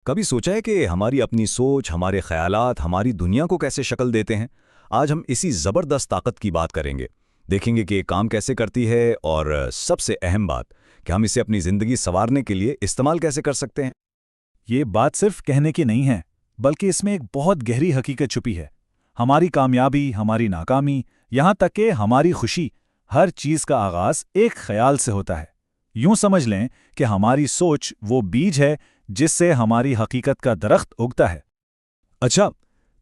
کبھی سوچا ہے کہ ہماری اپنی سوچ، ہمارے خیالات ہماری دنیا کو کیسے شکل دیتے ہیں؟ آج ہم اسی زبردست طاقت کی بات کریں گے۔ دیکھیں گے کہ یہ کام کیسے کرتی ہے اور سب سے اہم بات کہ ہم اسے اپنی زندگی سنوارنے کے لیے استعمال کیسے کر سکتے ہیں۔ یہ بات صرف کہنے کی نہیں ہے، بلکہ اس میں ایک بہت گہری حقیقت چھپی ہے۔ ہماری کامیابی، ہماری ناکامی، یہاں تک کہ ہماری خوشی، ہر چیز کا آغاز ایک خیال سے ہوتا ہے۔ یوں سمجھ لیں کہ ہماری سوچ وہ بیج ہے جس سے ہماری حقیقت کا درخت اگتا ہے۔ اچھا،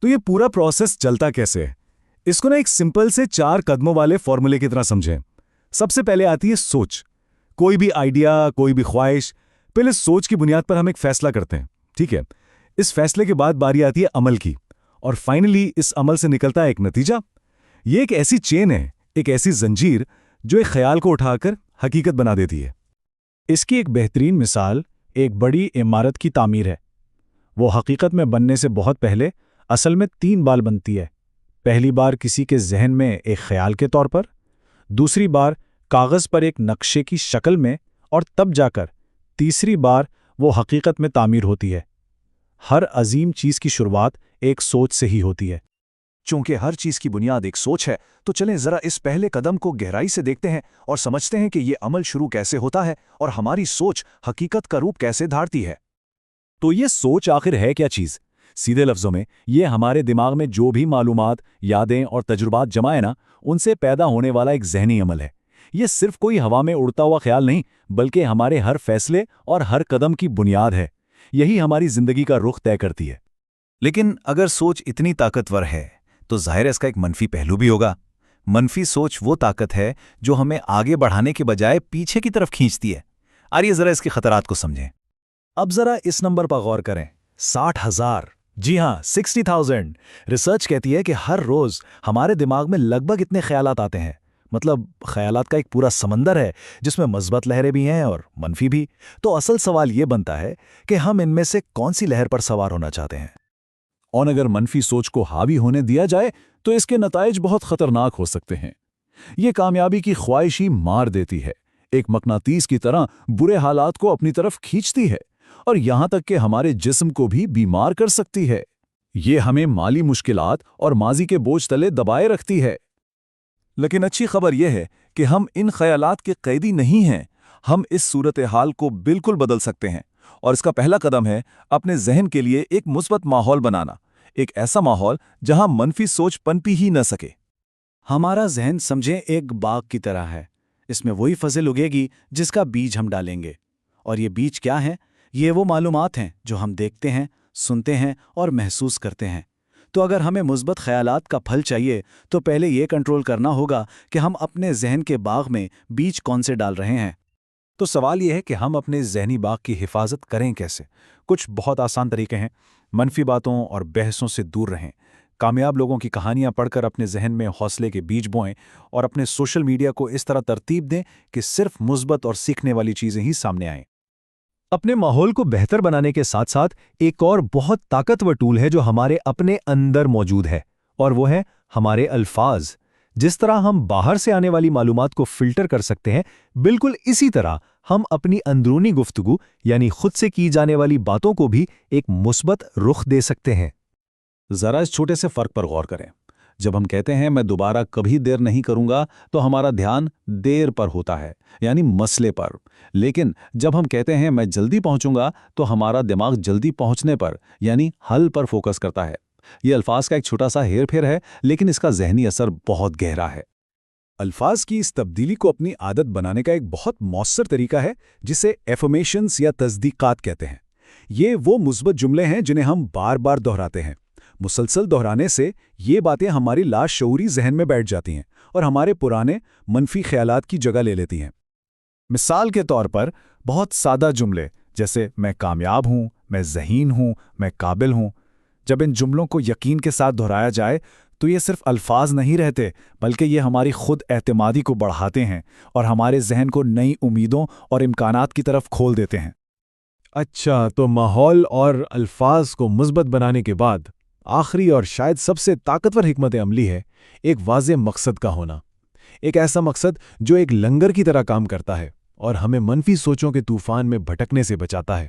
تو یہ پورا پروسیس چلتا کیسے ہے؟ اس کو ایک سمپل سے 4 قدموں والے فارمولے کی طرح سمجھیں۔ سب سے پہلے آتی ہے سوچ۔ کوئی بھی آئیڈیا، کوئی بھی خواہش، پہلے سوچ کی بنیاد پر ہم ایک فیصلہ کرتے ہیں، ٹھیک ہے؟ اس فیصلے کے بعد باری آتی ہے عمل کی، اور فائنلی اس عمل سے نکلتا ہے ایک نتیجہ۔ یہ ایک ایسی چین ہے، ایک ایسی زنجیر جو ایک خیال کو اٹھا کر حقیقت بنا دیتی ہے۔ اس کی ایک بہترین مثال ایک بڑی عمارت کی تعمیر ہے۔ وہ حقیقت میں بننے سے بہت پہلے اصل میں 3 بار بنتی ہے۔ پہلی بار کسی کے ذہن میں ایک خیال کے طور پر، دوسری بار کاغذ پر ایک نقشے کی شکل میں، اور تب جا کر تیسری بار وہ حقیقت میں تعمیر ہوتی ہے۔ ہر عظیم چیز کی شروعات ایک سوچ سے ہی ہوتی ہے۔ چونکہ ہر چیز کی بنیاد ایک سوچ ہے، تو چلیں ذرا اس پہلے قدم کو گہرائی سے دیکھتے ہیں اور سمجھتے ہیں کہ یہ عمل شروع کیسے ہوتا ہے اور ہماری سوچ حقیقت کا روپ کیسے دھارتی ہے۔ تو یہ سوچ آخر ہے کیا چیز؟ سیدھے لفظوں میں یہ ہمارے دماغ میں جو بھی معلومات، یادیں اور تجربات جمع ہیں نا، ان سے پیدا ہونے والا ایک ذہنی عمل ہے۔ یہ صرف کوئی ہوا میں اڑتا ہوا خیال نہیں، بلکہ ہمارے ہر فیصلے اور ہر قدم کی بنیاد ہے۔ یہی ہماری زندگی کا رخ طے کرتی ہے۔ لیکن اگر سوچ اتنی طاقتور ہے تو ظاہر ہے اس کا ایک منفی پہلو بھی ہوگا۔ منفی سوچ وہ طاقت ہے جو ہمیں آگے بڑھانے کے بجائے پیچھے کی طرف کھینچتی ہے۔ آئیے ذرا اس کے خطرات کو سمجھیں۔ اب ذرا اس نمبر پر غور کریں، 60,000۔ جی ہاں، 60,000۔ ریسرچ کہتی ہے کہ ہر روز ہمارے دماغ میں لگ بھگ اتنے خیالات آتے ہیں۔ مطلب خیالات کا ایک پورا سمندر ہے جس میں مثبت لہریں بھی ہیں اور منفی بھی۔ تو اصل سوال یہ بنتا ہے کہ ہم ان میں سے کون سی لہر پر سوار ہونا چاہتے ہیں؟ اور اگر منفی سوچ کو حاوی ہونے دیا جائے تو اس کے نتائج بہت خطرناک ہو سکتے ہیں۔ یہ کامیابی کی خواہش ہی مار دیتی ہے، ایک مقناطیس کی طرح برے حالات کو اپنی طرف کھینچتی ہے، اور یہاں تک کہ ہمارے جسم کو بھی بیمار کر سکتی ہے۔ یہ ہمیں مالی مشکلات اور ماضی کے بوجھ تلے دبائے رکھتی ہے۔ لیکن اچھی خبر یہ ہے کہ ہم ان خیالات کے قیدی نہیں ہیں۔ ہم اس صورتحال کو بالکل بدل سکتے ہیں، اور اس کا پہلا قدم ہے اپنے ذہن کے لیے ایک مثبت ماحول بنانا، ایک ایسا ماحول جہاں منفی سوچ پنپی ہی نہ سکے۔ ہمارا ذہن سمجھیں ایک باغ کی طرح ہے۔ اس میں وہی فصل اگے گی جس کا بیج ہم ڈالیں گے۔ اور یہ بیج کیا ہیں؟ یہ وہ معلومات ہیں جو ہم دیکھتے ہیں، سنتے ہیں اور محسوس کرتے ہیں۔ تو اگر ہمیں مثبت خیالات کا پھل چاہیے تو پہلے یہ کنٹرول کرنا ہوگا کہ ہم اپنے ذہن کے باغ میں بیج کون سے ڈال رہے ہیں۔ تو سوال یہ ہے کہ ہم اپنے ذہنی باغ کی حفاظت کریں کیسے؟ کچھ بہت آسان طریقے ہیں۔ منفی باتوں اور بحثوں سے دور رہیں۔ کامیاب لوگوں کی کہانیاں پڑھ کر اپنے ذہن میں حوصلے کے بیج بوئیں، اور اپنے سوشل میڈیا کو اس طرح ترتیب دیں کہ صرف مثبت اور سیکھنے والی چیزیں ہی سامنے آئیں۔ اپنے ماحول کو بہتر بنانے کے ساتھ ساتھ ایک اور بہت طاقتور ٹول ہے جو ہمارے اپنے اندر موجود ہے، اور وہ ہے ہمارے الفاظ۔ جس طرح ہم باہر سے آنے والی معلومات کو فلٹر کر سکتے ہیں، بالکل اسی طرح ہم اپنی اندرونی گفتگو یعنی خود سے کی جانے والی باتوں کو بھی ایک مثبت رخ دے سکتے ہیں۔ ذرا اس چھوٹے سے فرق پر غور کریں۔ جب ہم کہتے ہیں میں دوبارہ کبھی دیر نہیں کروں گا تو ہمارا دھیان دیر پر ہوتا ہے، یعنی مسئلے پر۔ لیکن جب ہم کہتے ہیں میں جلدی پہنچوں گا تو ہمارا دماغ جلدی پہنچنے پر، یعنی حل پر فوکس کرتا ہے۔ یہ الفاظ کا ایک چھوٹا سا ہیر پھیر ہے، لیکن اس کا ذہنی اثر بہت گہرا ہے۔ الفاظ کی اس تبدیلی کو اپنی عادت بنانے کا ایک بہت مؤثر طریقہ ہے جسے ایفرمیشنز یا تصدیقات کہتے ہیں۔ یہ وہ مثبت جملے ہیں جنہیں ہم بار بار دہراتے ہیں۔ مسلسل دہرانے سے یہ باتیں ہماری لاشعوری ذہن میں بیٹھ جاتی ہیں اور ہمارے پرانے منفی خیالات کی جگہ لے لیتی ہیں۔ مثال کے طور پر بہت سادہ جملے جیسے میں کامیاب ہوں، میں ذہین ہوں، میں قابل ہوں، جب ان جملوں کو یقین کے ساتھ دہرایا جائے تو یہ صرف الفاظ نہیں رہتے، بلکہ یہ ہماری خود اعتمادی کو بڑھاتے ہیں اور ہمارے ذہن کو نئی امیدوں اور امکانات کی طرف کھول دیتے ہیں۔ اچھا، تو ماحول اور الفاظ کو مثبت بنانے کے بعد آخری اور شاید سب سے طاقتور حکمت عملی ہے ایک واضح مقصد کا ہونا۔ ایک ایسا مقصد جو ایک لنگر کی طرح کام کرتا ہے اور ہمیں منفی سوچوں کے طوفان میں بھٹکنے سے بچاتا ہے۔